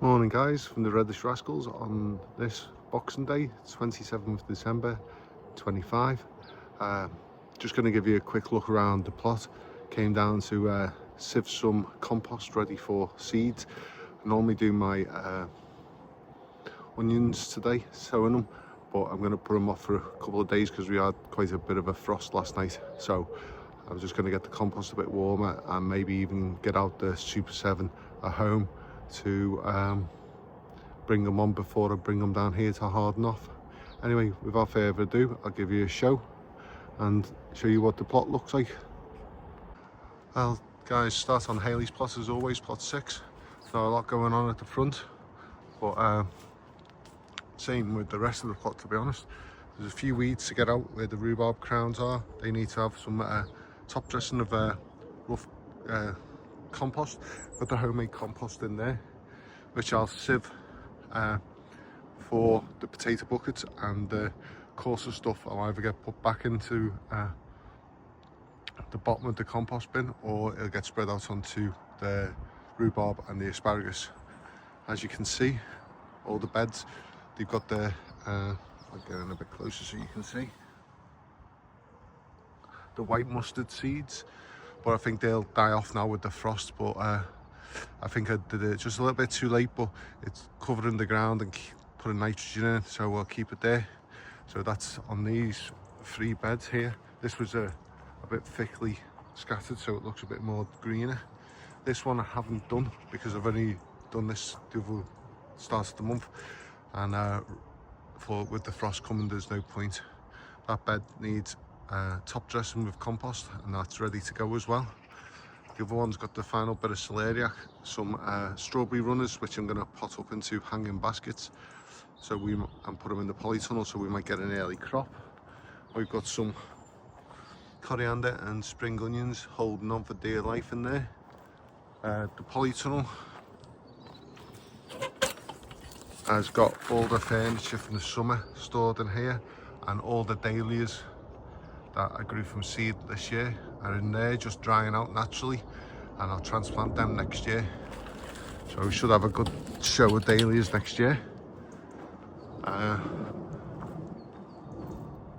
Morning guys, from the Reddish Rascals on this Boxing Day, 27th December 25. Just going to give you a quick look around the plot. Came down to sieve some compost ready for seeds. I normally do my onions today, sowing them, but I'm going to put them off for a couple of days because we had quite a bit of a frost last night. So I'm just going to get the compost a bit warmer and maybe even get out the Super 7 at home to bring them on before I bring them down here to harden off. Anyway, without further ado, I'll give you a show and show you what the plot looks like. Well guys, start on Haley's plot as always, plot 6. Not a lot going on at the front, but same with the rest of the plot, to be honest. There's a few weeds to get out where the rhubarb crowns are. They need to have some top dressing of rough compost. Got the homemade compost in there, which I'll sieve for the potato buckets, and the coarser stuff I'll either get put back into the bottom of the compost bin, or it'll get spread out onto the rhubarb and the asparagus. As you can see, all the beds, they've got the I'll get in a bit closer so you can see the white mustard seeds, but I think they'll die off now with the frost. But I think I did it just a little bit too late, but it's covering the ground and putting nitrogen in it, so I'll keep it there. So that's on these 3 beds here. This was a bit thickly scattered, so it looks a bit more greener. This one I haven't done because I've only done this the other start of the month, and for with the frost coming, there's no point. That bed needs top dressing with compost, and that's ready to go as well. The other one's got the final bit of celeriac, some strawberry runners, which I'm going to pot up into hanging baskets, so and put them in the polytunnel, so we might get an early crop. We've got some coriander and spring onions holding on for dear life in there. The polytunnel has got all the furniture from the summer stored in here, and all the dahlias that I grew from seed this year are in there just drying out naturally, and I'll transplant them next year. So we should have a good show of dahlias next year.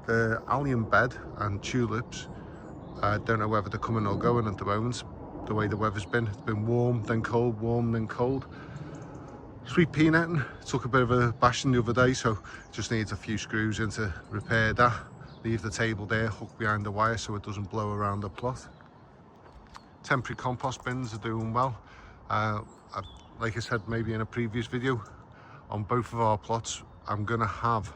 The allium bed and tulips, I don't know whether they're coming or going at the moment, the way the weather's been. It's been warm, then cold, warm, then cold. Sweet pea netting took a bit of a bashing the other day, so just needs a few screws in to repair that. Leave the table there, hooked behind the wire so it doesn't blow around the plot. Temporary compost bins are doing well. Like I said maybe in a previous video, on both of our plots I'm gonna have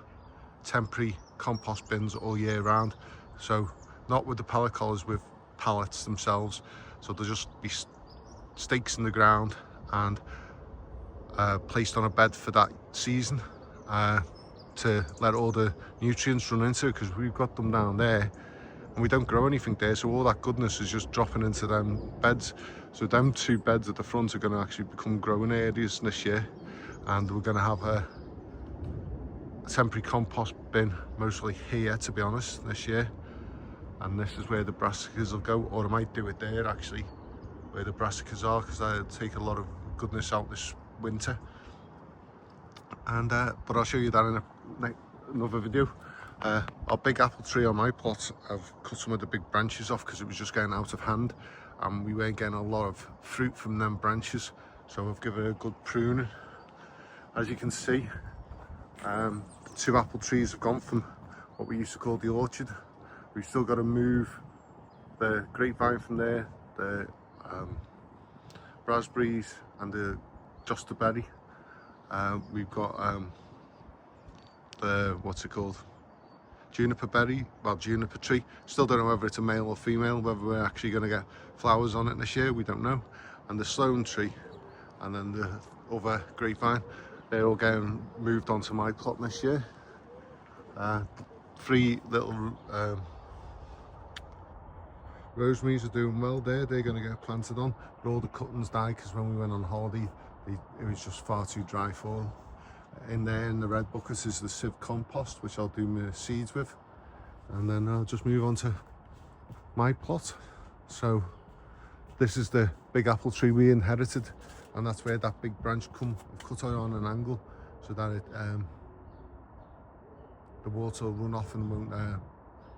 temporary compost bins all year round. So not with the pellet collars, with pallets themselves. So there'll just be stakes in the ground and placed on a bed for that season, to let all the nutrients run into, because we've got them down there and we don't grow anything there, so all that goodness is just dropping into them beds. So them 2 beds at the front are going to actually become growing areas this year, and we're going to have a temporary compost bin mostly here, to be honest, this year. And this is where the brassicas will go, or I might do it there actually where the brassicas are, because I'll take a lot of goodness out this winter. And but I'll show you that in another video. Our big apple tree on my plot, I've cut some of the big branches off because it was just getting out of hand and we weren't getting a lot of fruit from them branches, so I've given it a good pruning. As you can see, the 2 apple trees have gone from what we used to call the orchard. We've still got to move the grapevine from there, the raspberries and the josterberry. We've got the, what's it called, juniper berry, well, juniper tree. Still don't know whether it's a male or female, whether we're actually going to get flowers on it this year, we don't know. And the sloan tree and then the other grapevine, they're all getting moved onto my plot this year. 3 little rosemaries are doing well there, they're going to get planted on, but all the cuttings died because when we went on holiday it was just far too dry for them. In there in the red buckets is the sieve compost, which I'll do my seeds with, and then I'll just move on to my plot. So this is the big apple tree we inherited and that's where that big branch I've cut it on an angle so that it the water will run off and won't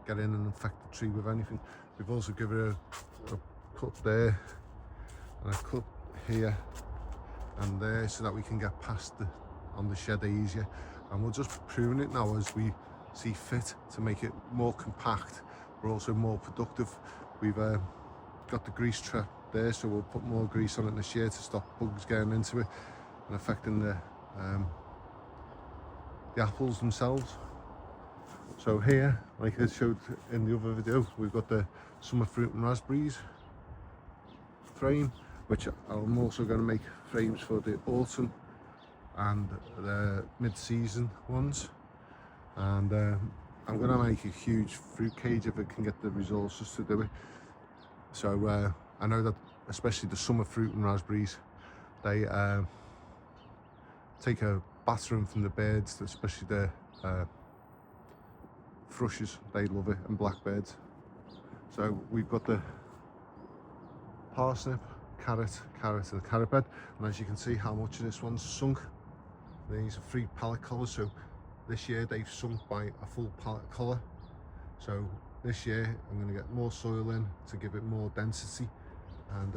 get in and infect the tree with anything. We've also given it a cut there and a cut here and there so that we can get past on the shed easier, and we're just pruning it now as we see fit to make it more compact but also more productive. We've got the grease trap there, so we'll put more grease on it this year to stop bugs getting into it and affecting the apples themselves. So here, like I showed in the other video, we've got the summer fruit and raspberries frame, which I'm also going to make frames for the autumn and the mid-season ones. And I'm going to make a huge fruit cage if I can get the resources to do it. So I know that especially the summer fruit and raspberries, they take a battering from the birds, especially the thrushes. They love it, and blackbirds. So we've got the parsnip, carrot and the carrot bed, and as you can see how much of this one's sunk. These are 3 pallet collars, so this year they've sunk by a full pallet collar. So this year I'm going to get more soil in to give it more density, and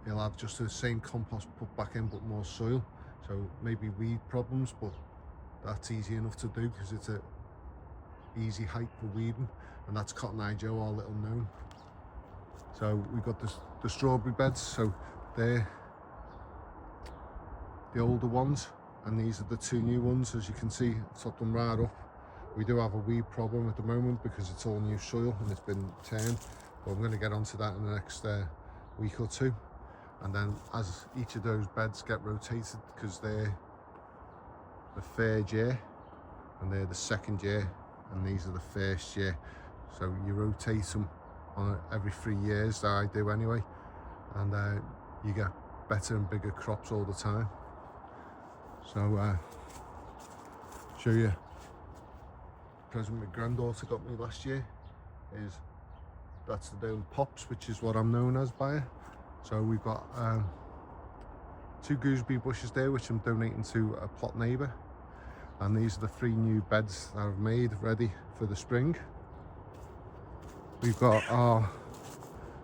you'll have just the same compost put back in but more soil. So maybe weed problems, but that's easy enough to do because it's a easy height for weeding, and that's Cotton Eye Joe, our little gnome. So we've got the strawberry beds, so they're the older ones, and these are the 2 new ones. As you can see, it's up them right up. We do have a weed problem at the moment because it's all new soil and it's been turned, but I'm going to get onto that in the next week or 2. And then as each of those beds get rotated, because they're the 3rd year and they're the 2nd year and these are the 1st year, so you rotate them on every 3 years, that I do anyway, and you get better and bigger crops all the time. So show you a present my granddaughter got me last year. That's the Dale Pops, which is what I'm known as by her. So we've got 2 gooseberry bushes there which I'm donating to a plot neighbour, and these are the 3 new beds that I've made ready for the spring. We've got our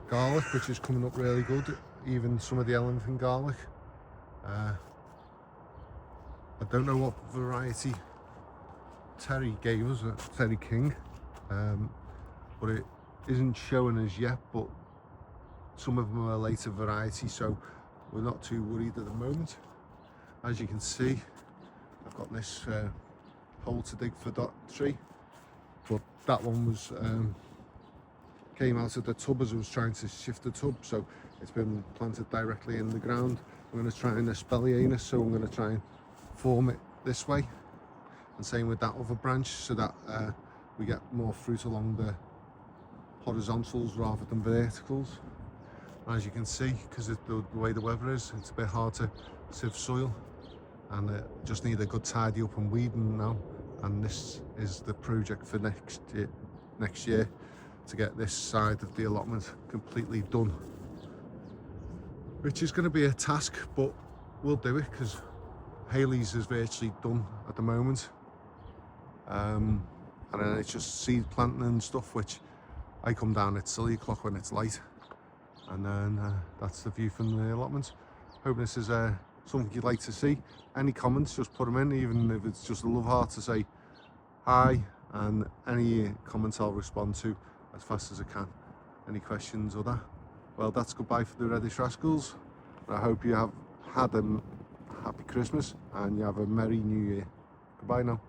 garlic, which is coming up really good, even some of the elephant garlic. I don't know what variety Terry gave us, Terry King, but it isn't showing us yet, but some of them are later variety, so we're not too worried at the moment. As you can see, I've got this hole to dig for that tree, but that one was came out of the tub as I was trying to shift the tub, so it's been planted directly in the ground. I'm going to try and espalier this, so I'm going to try and form it this way, and same with that other branch, so that we get more fruit along the horizontals rather than verticals. And as you can see, because the way the weather is, it's a bit hard to sieve soil, and just need a good tidy up and weeding now. And this is the project for next year to get this side of the allotment completely done, which is going to be a task, but we'll do it because Haley's is virtually done at the moment, and then it's just seed planting and stuff, which I come down at silly o'clock when it's light, and then that's the view from the allotment. Hope this is something you'd like to see. Any comments, just put them in, even if it's just a love heart to say hi, and any comments I'll respond to as fast as I can. Any questions or that? Well, that's goodbye for the Reddish Rascals. I hope you have had a happy Christmas and you have a merry new year. Goodbye now.